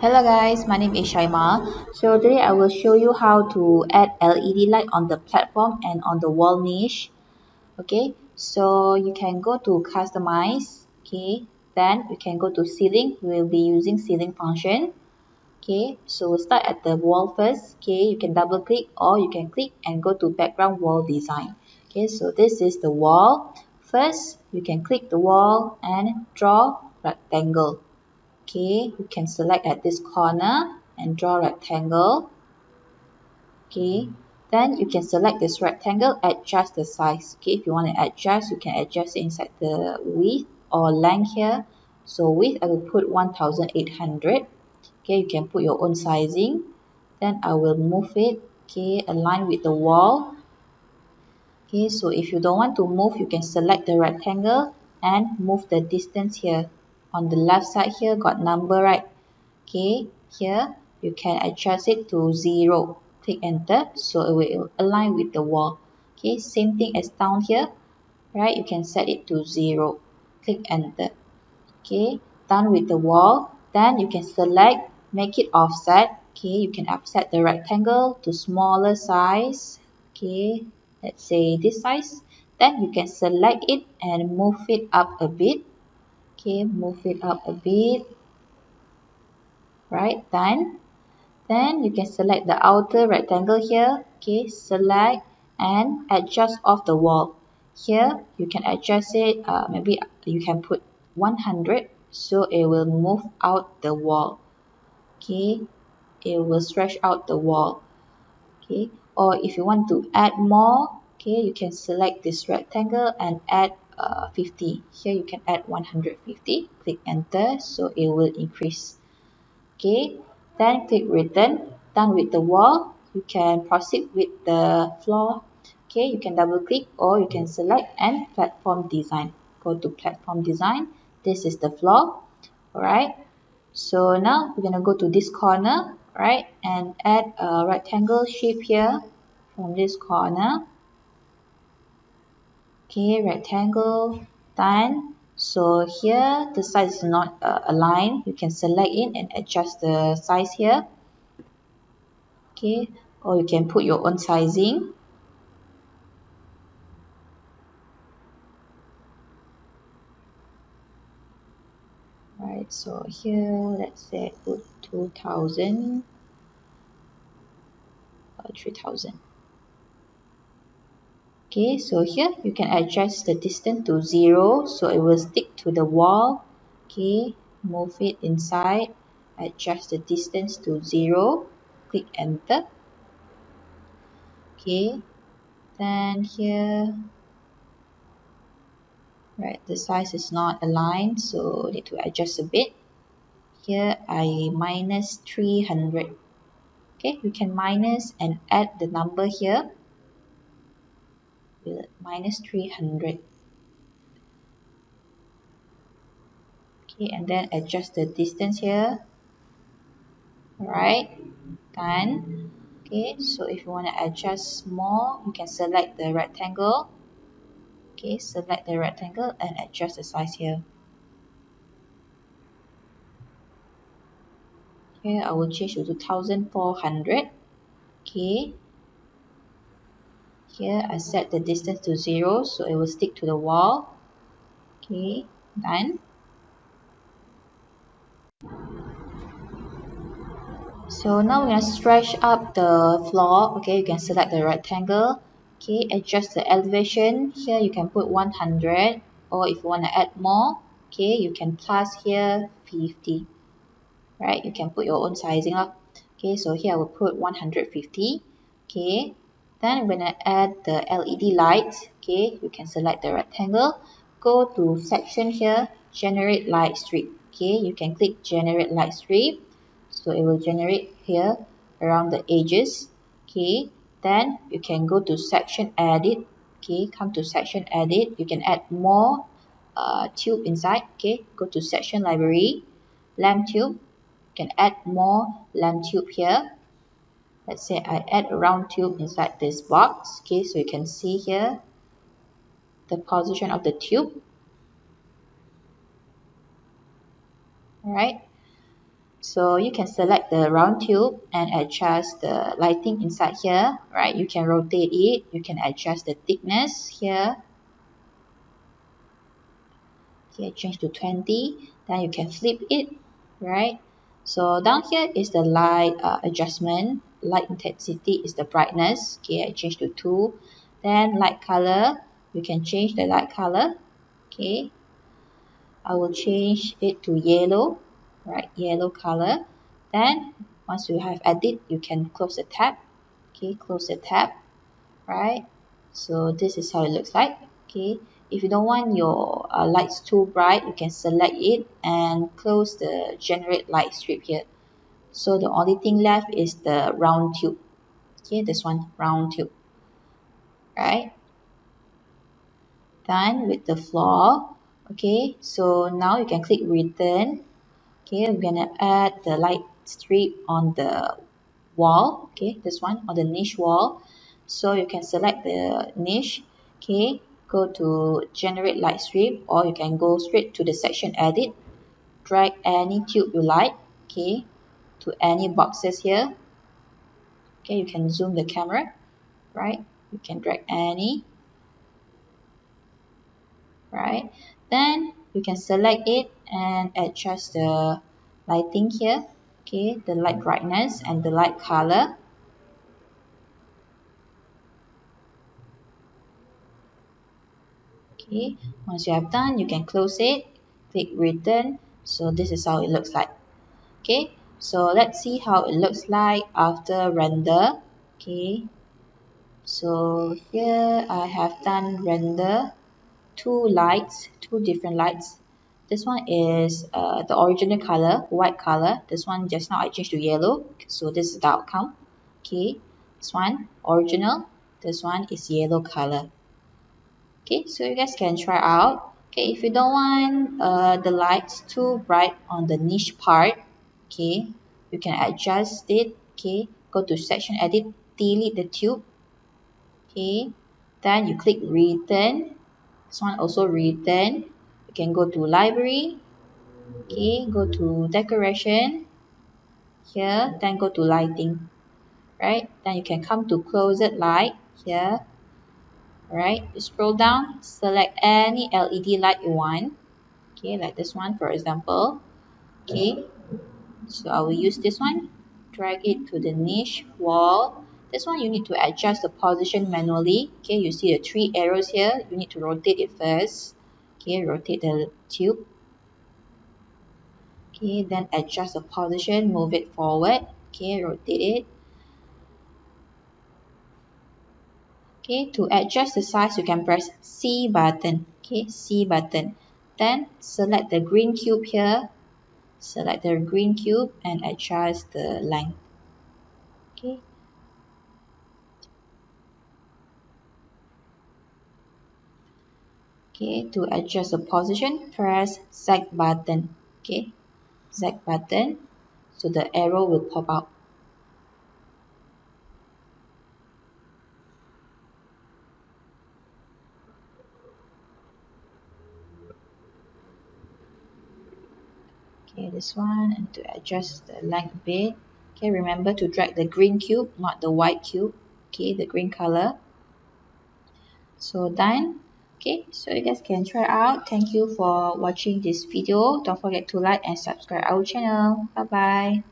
Hello guys, my name is Shaima. So today I will show you how to add LED light on the platform and on the wall niche. Okay, so you can go to customize. Okay, then you can go to ceiling. We will be using ceiling function. Okay, so we'll start at the wall first. Okay, you can double click or you can click and go to background wall design. Okay, so this is the wall. First, you can click the wall and draw rectangle. Okay, you can select at this corner and draw rectangle. Okay, then you can select this rectangle, adjust the size. Okay, if you want to adjust, you can adjust inside the width or length here. So width, I will put 1800. Okay, you can put your own sizing. Then I will move it, okay, align with the wall. Okay, so if you don't want to move, you can select the rectangle and move the distance here. On the left side here got number, right? Okay, here you can adjust it to 0. Click enter, so it will align with the wall. Okay, same thing as down here, right? You can set it to 0. Click enter. Okay, done with the wall. Then you can select, make it offset. Okay, you can offset the rectangle to smaller size. Okay, let's say this size. Then you can select it and move it up a bit. Okay, move it up a bit. Right, done. Then you can select the outer rectangle here. Okay, select and adjust off the wall. Here you can adjust it, maybe you can put 100, so it will move out the wall. Okay, it will stretch out the wall. Okay, or if you want to add more, okay, you can select this rectangle and add 50. Here you can add 150. Click enter, so it will increase. Okay, then click return. Done with the wall, you can proceed with the floor. Okay, you can double click or you can select and platform design. Go to platform design. This is the floor. Alright, so now we're gonna go to this corner, right, and add a rectangle shape here from this corner. Okay, rectangle, done. So here the size is not aligned. You can select it and adjust the size here. Okay, or you can put your own sizing. Right, so here let's say put 2000 or 3000. Okay, so here you can adjust the distance to 0, so it will stick to the wall. Okay, move it inside, adjust the distance to 0, click enter. Okay, then here, right, the size is not aligned, so need to adjust a bit. Here I minus 300. Okay, you can minus and add the number here. Minus 300. Okay, and then adjust the distance here. Alright, done. Okay, so if you want to adjust more, you can select the rectangle. Okay, select the rectangle and adjust the size here. Here I will change to 2400. Okay, here I set the distance to 0, so it will stick to the wall. Okay, done. So now we're going to stretch up the floor. Okay, you can select the rectangle. Okay, adjust the elevation. Here you can put 100, or if you want to add more, okay, you can plus here 50. Right, you can put your own sizing up. Okay, so here I will put 150. Okay, then I'm going to add the LED lights. Okay, you can select the rectangle. Go to section here, generate light strip. Okay, you can click generate light strip. So it will generate here around the edges. Okay, then you can go to section edit. Okay, come to section edit. You can add more tube inside. Okay, go to section library, lamp tube. You can add more lamp tube here. Let's say I add a round tube inside this box. Okay, so you can see here the position of the tube. Alright, So you can select the round tube and adjust the lighting inside here, right? You can rotate it, you can adjust the thickness here. Okay, change to 20, then you can flip it, right? So down here is the light adjustment. Light intensity is the brightness. Okay, I change to 2. Then light color, you can change the light color. Okay, I will change it to yellow, right? Yellow color. Then once you have added, you can close the tab. Okay, close the tab, right? So this is how it looks like. Okay, if you don't want your lights too bright, you can select it and close the generate light strip here. So the only thing left is the round tube. Okay, this one, round tube, right? Done with the floor. Okay, so now you can click return. Okay, I'm gonna add the light strip on the wall. Okay, this one on the niche wall. So you can select the niche. Okay, go to generate light strip, or you can go straight to the section edit. Drag any tube you like. Okay, to any boxes here. Okay, you can zoom the camera, right? You can drag any, right? Then you can select it and adjust the lighting here. Okay, the light brightness and the light color. Okay, once you have done, you can close it, click return. So this is how it looks like. Okay, so let's see how it looks like after render. Okay, so here I have done render two different lights. This one is the original color, white color. This one just now I changed to yellow, so this is the outcome. Okay, this one original, this one is yellow color. Okay, so you guys can try out. Okay, if you don't want the lights too bright on the niche part, okay, you can adjust it. Okay, go to section edit, delete the tube. Okay, then you click return. This one also return. You can go to library. Okay, go to decoration here, then go to lighting, right? Then you can come to closed light here. Alright, you scroll down, select any LED light you want. Okay, like this one for example. Okay, so I will use this one. Drag it to the niche wall. This one you need to adjust the position manually. Okay, you see the 3 arrows here. You need to rotate it first. Okay, rotate the tube. Okay, then adjust the position, move it forward. Okay, rotate it. Okay, to adjust the size, you can press C button. Okay, C button. Then select the green cube here. Select the green cube and adjust the length. Okay. Okay, to adjust the position, press Z button. Okay, Z button. So the arrow will pop out. Okay, this one, and to adjust the length a bit. Okay, remember to drag the green cube, not the white cube. Okay, the green color. So done. Okay, so you guys can try out. Thank you for watching this video. Don't forget to like and subscribe our channel. Bye bye.